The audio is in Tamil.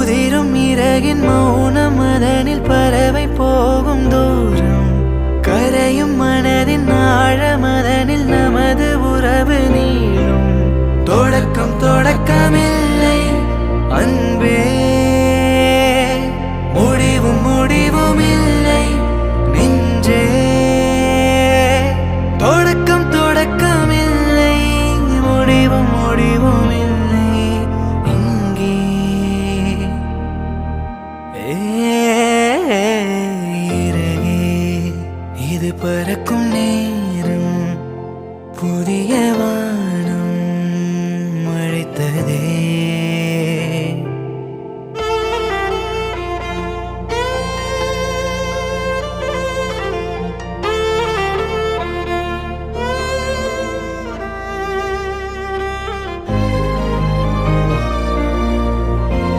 உதிரும் இறகின் மௌனம் அதனில் பறவை போகும் தூரம் கரையும் மனதின் ஆழமதனில் நமது உறவு நீளும் தொடக்கமில்லை அன்பே